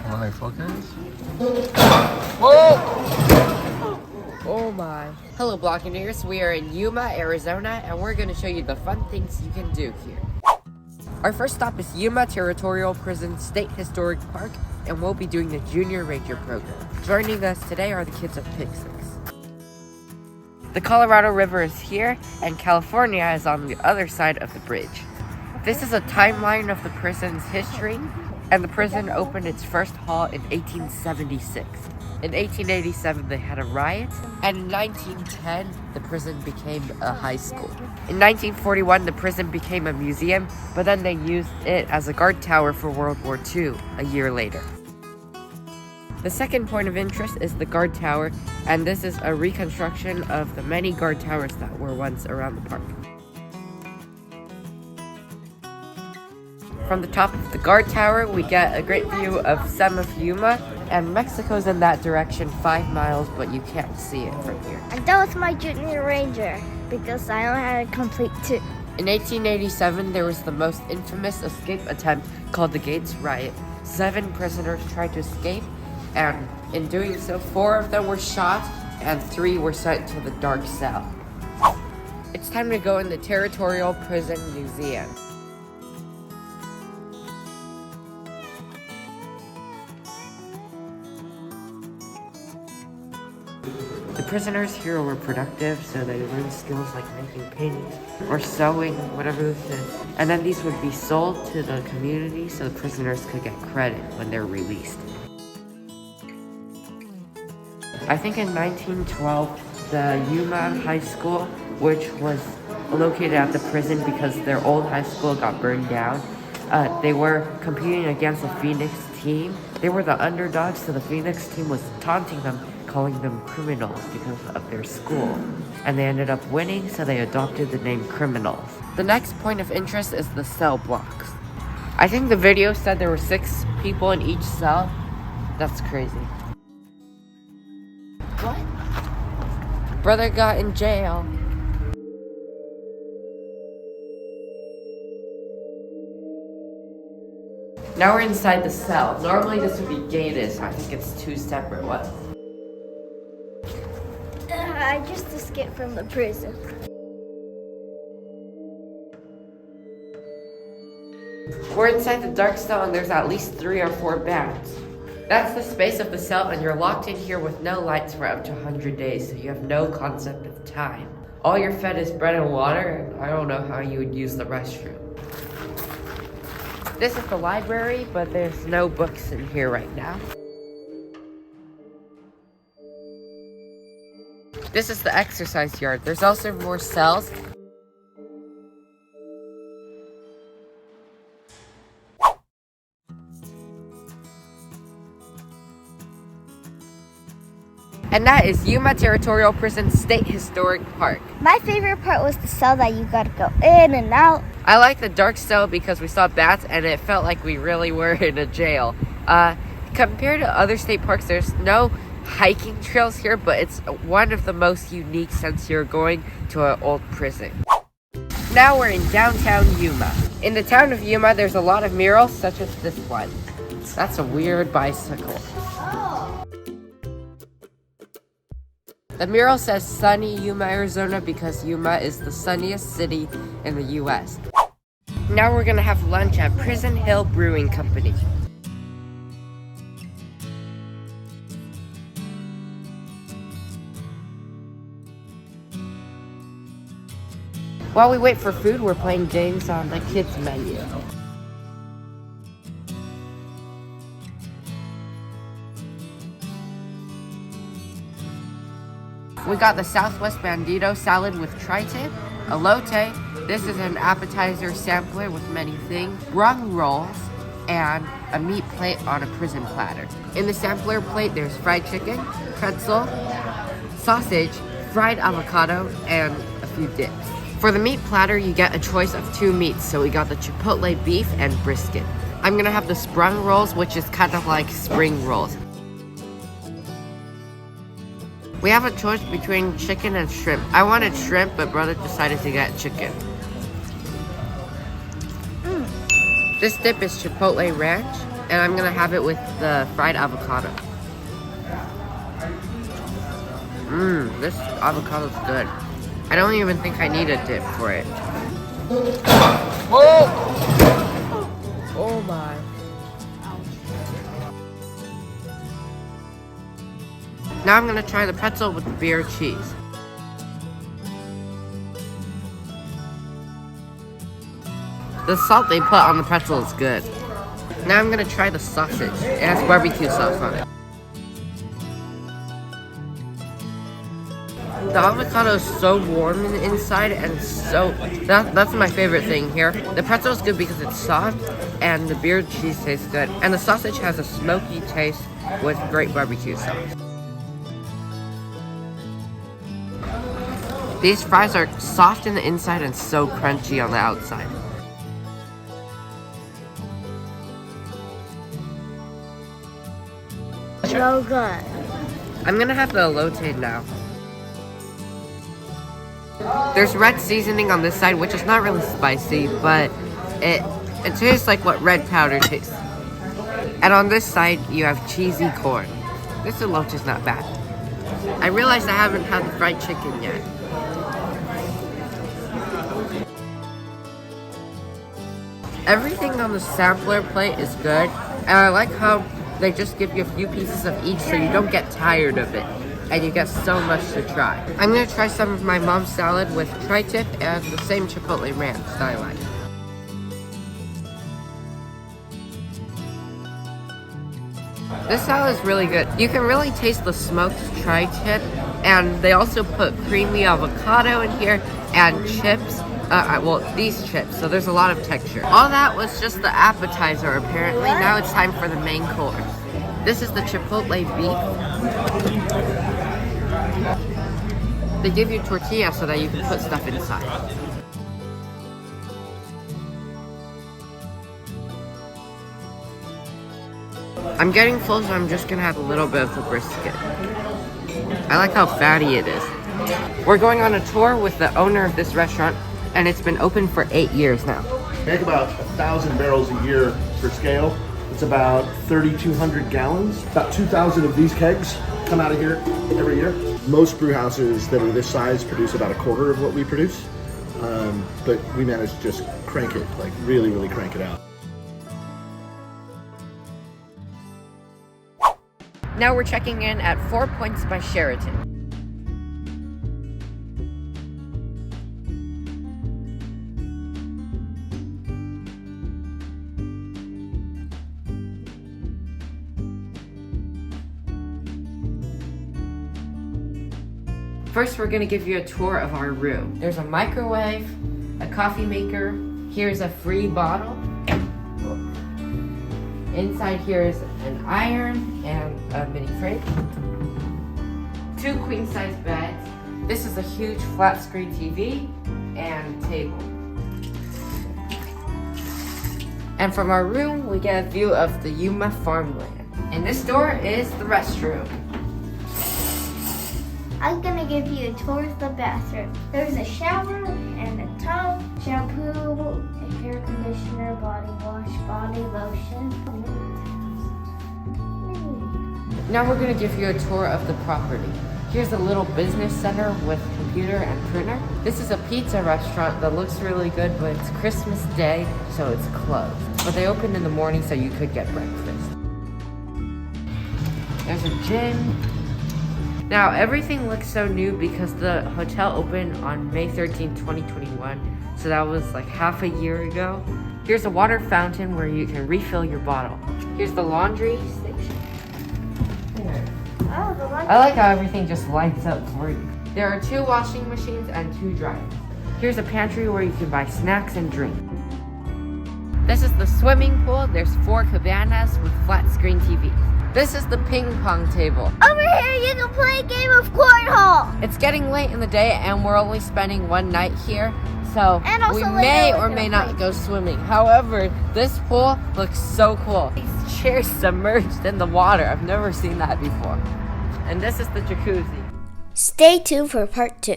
Alright, focus. Whoa! Oh my. Hello Blockineers, we are in Yuma, Arizona, and we're going to show you the fun things you can do here. Our first stop is Yuma Territorial Prison State Historic Park, and we'll be doing the Junior Ranger program. Joining us today are the kids of Pick 6. The Colorado River is here, and California is on the other side of the bridge. This is a timeline of the prison's history, and the prison opened its first hall in 1876. In 1887, they had a riot, and in 1910, the prison became a high school. In 1941, the prison became a museum, but then they used it as a guard tower for World War II a year later. The second point of interest is the guard tower, and this is a reconstruction of the many guard towers that were once around the park. From the top of the guard tower, we get a great view of some of Yuma, and Mexico's in that direction 5 miles, but you can't see it from here. I'm done with my Junior Ranger because I only had to complete 2. In 1887, there was the most infamous escape attempt called the Gates Riot. 7 prisoners tried to escape, and in doing so, 4 of them were shot, and 3 were sent to the dark cell. It's time to go in the Territorial Prison Museum. The prisoners here were productive, so they learned skills like making paintings or sewing, whatever this is. And then these would be sold to the community so the prisoners could get credit when they're released. I think in 1912, the Yuma High School, which was located at the prison because their old high school got burned down, they were competing against the Phoenix team. They were the underdogs, so the Phoenix team was taunting them, calling them criminals because of their school. And they ended up winning, so they adopted the name Criminals. The next point of interest is the cell blocks. I think the video said there were 6 people in each cell. That's crazy. What? Brother got in jail. Now we're inside the cell. Normally this would be gated, so I think it's 2 separate ones. I just escaped from the prison. We're inside the dark cell and there's at least 3 or 4 beds. That's the space of the cell, and you're locked in here with no lights for up to 100 days, so you have no concept of time. All you're fed is bread and water, and I don't know how you would use the restroom. This is the library, but there's no books in here right now. This is the exercise yard. There's also more cells. And that is Yuma Territorial Prison State Historic Park. My favorite part was the cell that you gotta go in and out. I like the dark cell because we saw bats and it felt like we really were in a jail. Compared to other state parks, there's no hiking trails here, but it's one of the most unique since you're going to an old prison. Now we're in downtown Yuma. In the town of Yuma, there's a lot of murals, such as this one. That's a weird bicycle. The mural says sunny Yuma, Arizona because Yuma is the sunniest city in the US. Now we're gonna have lunch at Prison Hill Brewing Company. While we wait for food, we're playing games on the kids menu. We got the Southwest Bandito salad with tri-tip, elote. This is an appetizer sampler with many things, brung rolls, and a meat plate on a prison platter. In the sampler plate, there's fried chicken, pretzel, sausage, fried avocado, and a few dips. For the meat platter, you get a choice of 2 meats, so we got the chipotle beef and brisket. I'm gonna have the sprung rolls, which is kind of like spring rolls. We have a choice between chicken and shrimp. I wanted shrimp, but brother decided to get chicken. This dip is chipotle ranch. And I'm gonna have it with the fried avocado. This avocado's good. I don't even think I need a dip for it. Whoa! Oh my. Now I'm gonna try the pretzel with the beer cheese. The salt they put on the pretzel is good. Now I'm gonna try the sausage. It has barbecue sauce on it. The avocado is so warm in the inside and that's my favorite thing here. The pretzel is good because it's soft and the beer cheese tastes good. And the sausage has a smoky taste with great barbecue sauce. These fries are soft in the inside and so crunchy on the outside. So good. I'm gonna have the elote now. There's red seasoning on this side, which is not really spicy, but it tastes like what red powder tastes. And on this side, you have cheesy corn. This elote is not bad. I realized I haven't had the fried chicken yet. Everything on the sampler plate is good, and I like how they just give you a few pieces of each so you don't get tired of it, and you get so much to try. I'm gonna try some of my mom's salad with tri-tip and the same chipotle ranch that I like. This salad is really good. You can really taste the smoked tri-tip, and they also put creamy avocado in here and chips. Well, these chips, so there's a lot of texture. All that was just the appetizer, apparently. Now it's time for the main course. This is the chipotle beef. They give you tortilla so that you can put stuff inside. I'm getting full, so I'm just gonna have a little bit of the brisket. I like how fatty it is. We're going on a tour with the owner of this restaurant, and it's been open for 8 years now. Make about 1,000 barrels a year for scale. It's about 3,200 gallons. About 2,000 of these kegs come out of here every year. Most brew houses that are this size produce about a quarter of what we produce, but we manage to just crank it, like really, really crank it out. Now we're checking in at 4 Points by Sheraton. First, we're gonna give you a tour of our room. There's a microwave, a coffee maker. Here's a free bottle. Inside here is an iron and a mini fridge. 2 queen-size beds. This is a huge flat-screen TV and table. And from our room, we get a view of the Yuma farmland. And this door is the restroom. I'm gonna give you a tour of the bathroom. There's a shower and a tub, shampoo, a hair conditioner, body wash, body lotion. Now we're gonna give you a tour of the property. Here's a little business center with computer and printer. This is a pizza restaurant that looks really good, but it's Christmas Day, so it's closed. But they open in the morning, so you could get breakfast. There's a gym. Now, everything looks so new because the hotel opened on May 13, 2021, so that was like half a year ago. Here's a water fountain where you can refill your bottle. Here's the laundry station. Oh, the laundry. I like how everything just lights up for you. There are 2 washing machines and 2 dryers. Here's a pantry where you can buy snacks and drink. This is the swimming pool. There's 4 cabanas with flat screen TVs. This is the ping pong table. Over here, you can play a game of cornhole. It's getting late in the day and we're only spending 1 night here, so And also we later may we're or gonna may not play. go swimming. However, this pool looks so cool. These chairs submerged in the water. I've never seen that before. And this is the jacuzzi. Stay tuned for part 2.